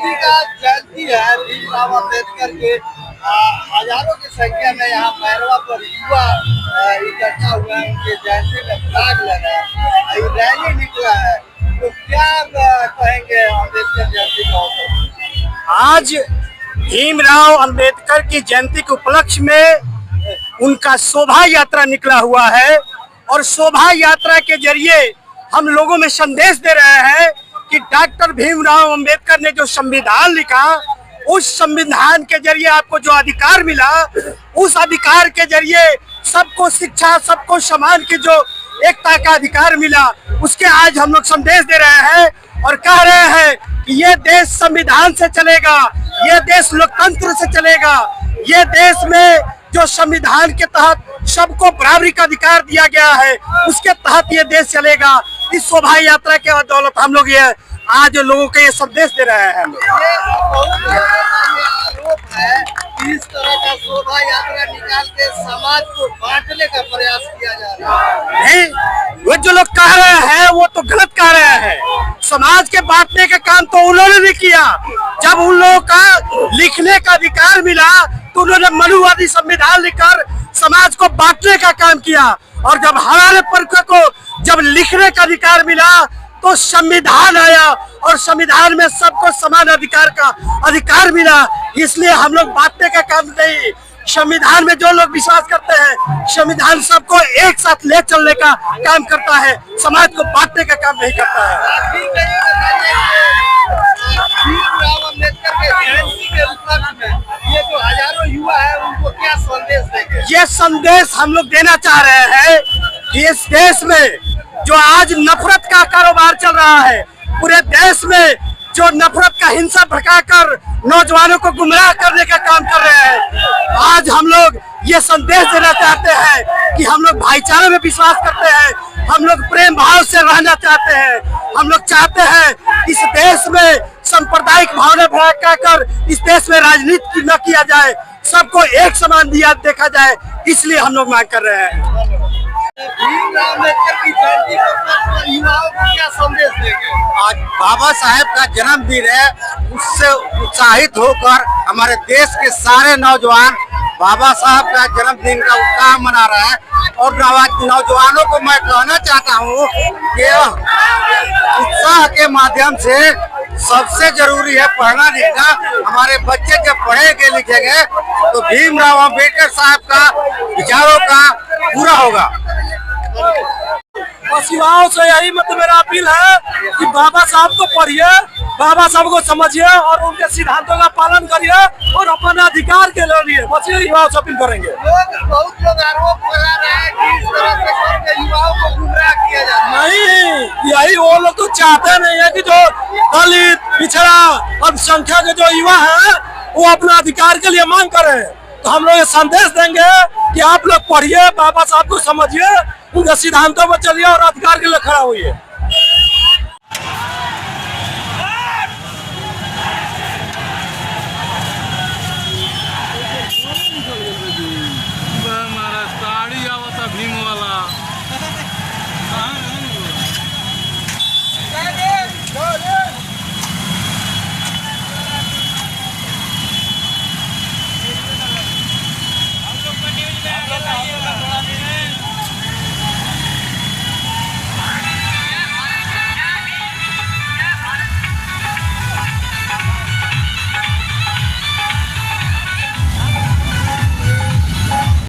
जी का जयंती है, भीमराव अम्बेडकर के हजारों की संख्या में यहाँ मैरवा पर युवा इकट्ठा हुआ है। उनके जयंती में फ्लैग लगा है, रैली निकला है। तो क्या कहेंगे अम्बेडकर जयंती का अवसर? आज भीमराव अंबेडकर की जयंती के उपलक्ष्य में उनका शोभा यात्रा निकला हुआ है और शोभा यात्रा के जरिए हम लोगों में संदेश दे रहे हैं कि डॉक्टर भीमराव अंबेडकर ने जो संविधान लिखा, उस संविधान के जरिए आपको जो अधिकार मिला, उस अधिकार के जरिए सबको शिक्षा, सबको समान की जो एकता का अधिकार मिला, उसके आज हम लोग संदेश दे रहे हैं और कह रहे हैं कि ये देश संविधान से चलेगा, ये देश लोकतंत्र से चलेगा। ये देश में जो संविधान के तहत सबको बराबरी का अधिकार दिया गया है, उसके तहत ये देश चलेगा। इस शोभा यात्रा के बदौलत हम लोग ये आज लोगों को ये संदेश दे रहे हैं। आरोप है कि इस तरह का शोभा यात्रा निकाल के समाज को बांटने का प्रयास किया जा रहा है। नहीं, वो जो लोग कह रहे हैं वो तो गलत कह रहे हैं। समाज के बांटने का काम तो उन्होंने भी किया। जब उन लोगों का लिखने का अधिकार मिला तो उन्होंने मनुवादी संविधान लिखकर समाज को बांटने का काम किया, और जब हमारे वर्ग को जब लिखने का अधिकार मिला तो संविधान आया और संविधान में सबको समान अधिकार का अधिकार मिला। इसलिए हम लोग बांटने का काम नहीं, संविधान में जो लोग विश्वास करते हैं, संविधान सबको एक साथ ले चलने का काम करता है, समाज को बांटने का काम नहीं करता है। भीमराव अम्बेडकर के जयंती के उपलक्ष्य में ये जो हजारों युवा है उनको क्या संदेश देंगे? ये संदेश हम लोग देना चाह रहे हैं कि इस देश में जो आज नफरत का कारोबार चल रहा है, पूरे देश में जो नफरत का हिंसा भड़काकर नौजवानों को गुमराह करने का काम कर रहे हैं, आज हम लोग ये संदेश देना चाहते हैं कि हम लोग भाईचारे में विश्वास करते हैं, हम लोग प्रेम भाव से रहना चाहते हैं। हम लोग चाहते हैं इस देश में सांप्रदायिक भावना भड़काकर इस देश में राजनीति न किया जाए, सबको एक समान दिया देखा जाए, इसलिए हम लोग मांग कर रहे हैं। भीमराव अम्बेडकर की जयंती के उपलक्ष्य में युवाओं को क्या संदेश देंगे? आज बाबा साहेब का जन्मदिन है, उससे उत्साहित होकर हमारे देश के सारे नौजवान बाबा साहब का जन्मदिन का उत्साह मना रहे हैं। और नौजवानों को मैं कहना चाहता हूँ कि उत्साह के माध्यम से सबसे जरूरी है पढ़ना लिखना। हमारे बच्चे जब पढ़ेंगे लिखेंगे तो भीमराव अम्बेडकर साहब का विचारों का पूरा होगा। बस युवाओं से यही मतलब मेरा अपील है कि बाबा साहब को पढ़िए, बाबा साहब को समझिए और उनके सिद्धांतों का पालन करिए और अपने अधिकार के लिए बस ये युवाओं से अपील करेंगे। बहुत लोग आरोप लगा रहे हैं कि इस तरह से करके युवाओं को गुमराह किया जा रहा है। नहीं, यही वो लोग तो चाहते नहीं है कि जो दलित, पिछड़ा, अल्पसंख्यक के जो युवा है वो अपना अधिकार के लिए मांग कर रहे हैं। तो हम लोग ये संदेश देंगे कि आप लोग पढ़िए, बाबा साहब को समझिए, उनके सिद्धांतों पर चलिए और अधिकार के लिए खड़ा हुई है।